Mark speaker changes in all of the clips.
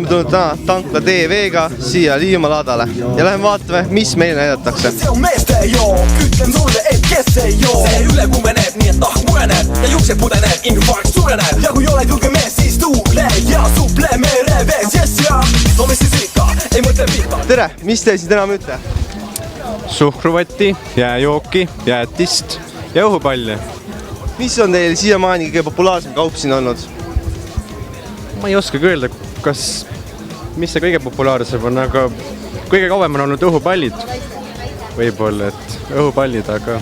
Speaker 1: me oleme tulnud täna Tankla TV-ga siia Liivimaa laadale ja läheme vaatame, mis meile näidatakse.
Speaker 2: See on meeste jook, ütlen sulle, et kes ei joo. See üle kumeneb, nii et tahk mureneb ja juuksed pudeneb, infarkt sureneb. Ja kui oled julge mees, siis tuule ja suple merevees, jess ja toome siis ikka, ei mõtle pikka.
Speaker 1: Tere, mis te siin täna müüte?
Speaker 3: Suhkruvõtti, jääjooki, jäätist ja õhupalle.
Speaker 1: Mis on teil siiamaani kõige populaarsem kaup siin olnud?
Speaker 3: Ma ei oska öelda, mis see kõige populaarsem on, aga kõige kauem on olnud õhupallid. Võib-olla, et õhupallid, aga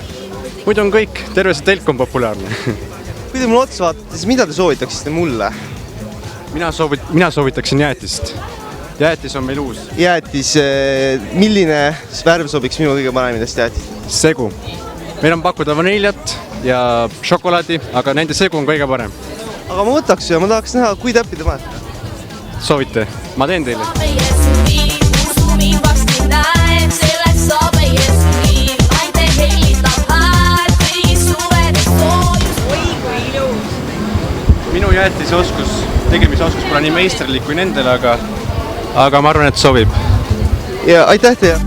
Speaker 3: muidu on kõik, terve see telk on populaarne.
Speaker 1: Kui te mulle otsa vaatate, siis mida te soovitaksite mulle?
Speaker 3: Mina soovitaksin jäätist. Jäätis on meil uus.
Speaker 1: Jäätis, milline värv sobiks minu kõige paremidest jäätist?
Speaker 3: Segu. Meil on pakkuda vaniljat ja šokolaadi, aga nende segu on kõige parem.
Speaker 1: Aga ma võtaks ja ma tahaks näha, kui täppi te panete.
Speaker 3: Soovite, ma teen teile. Minu jäätisoskus, tegemisoskus pole nii meisterlik kui nendel, aga ma arvan, et sobib.
Speaker 1: Ja aitäh teie!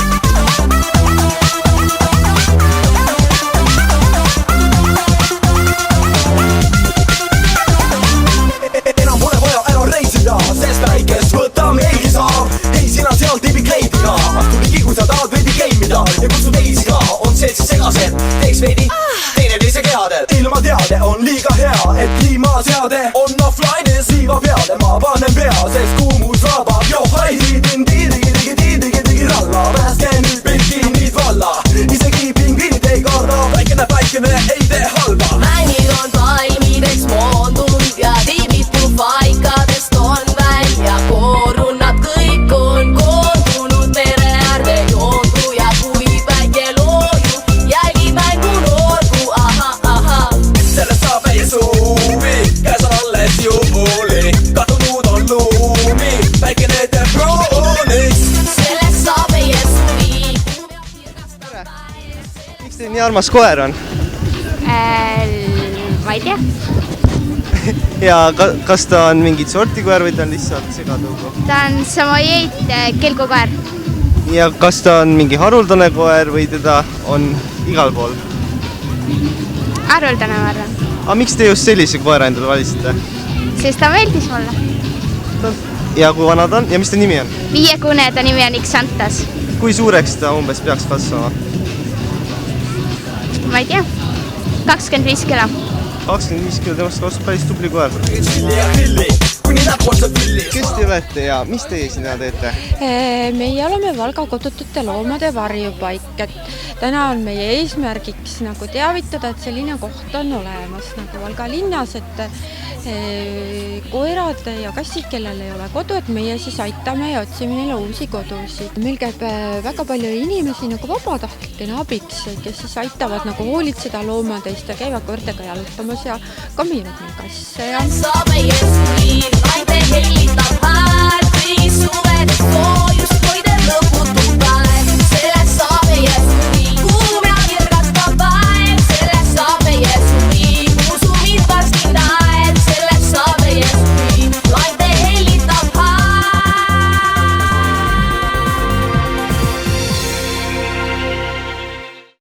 Speaker 2: Sest väikest võta meilgi saab. Ei sina seal tiibi kleidiga. Astu ligi, kui sa tahad veidi keimida. Ja kutsu teisi ka, on seltsi segased. Teeks veidi teineteise kehadel. Ilma teade on liiga hea, et kliimaseade on offline'is liiva peale. Ma panen pea, sest kuumus rabab. Jo, haidi, digi, ralla. Pääske nüüd pilkinid valla. Isegi pingvinid ei karda. Päikene ei tee halba.
Speaker 4: Mängid on valmideks moondunud ja tiibitu paikadest on välja koorunad. Kõik on koondunud mere äärde joondu ja kui päike looju jälgi mängu noorgu, aha.
Speaker 2: Sellest saab meie suuvi, käes on alles juuli. Kadunud on luumi, päikene teeb krooniks.
Speaker 4: Sellest saab meie suvi.
Speaker 1: Miks teil nii armas koer on?
Speaker 5: Ma ei tea.
Speaker 1: Ja kas ta on mingit sorti koer või ta on lihtsalt segatõugu?
Speaker 5: Ta on Samoyeed kelgukoer.
Speaker 1: Ja kas ta on mingi haruldane koer või teda on igal pool?
Speaker 5: Haruldane, ma arvan.
Speaker 1: Aga miks te just sellise koera endale valisite?
Speaker 5: Sest ta meeldis mulle.
Speaker 1: Ja kui vana ta on? Ja mis ta nimi on?
Speaker 5: 5-kune, ta nimi on Xantas.
Speaker 1: Kui suureks ta umbes peaks kasvama?
Speaker 5: Ma ei tea. 25 kilo.
Speaker 1: 25 kilo, temast kasvab päris tubli koer. Kes te olete ja mis teie sinna teete?
Speaker 6: Meie oleme Valga kodutute loomade varjupaik, et täna on meie eesmärgiks teavitada, et selline koht on olemas Valga linnas, et koerad ja kassid, kellel ei ole kodu, et meie siis aitame ja otsime neile uusi kodusid. Meil käib väga palju inimesi vabatahtlikena abiks, kes siis aitavad hoolitseda loomadest ja käivad koertega jalutamas ja kammivad meil kasse.
Speaker 4: Saab meie suvi, naine hellitab hääl, kui suvedest soojust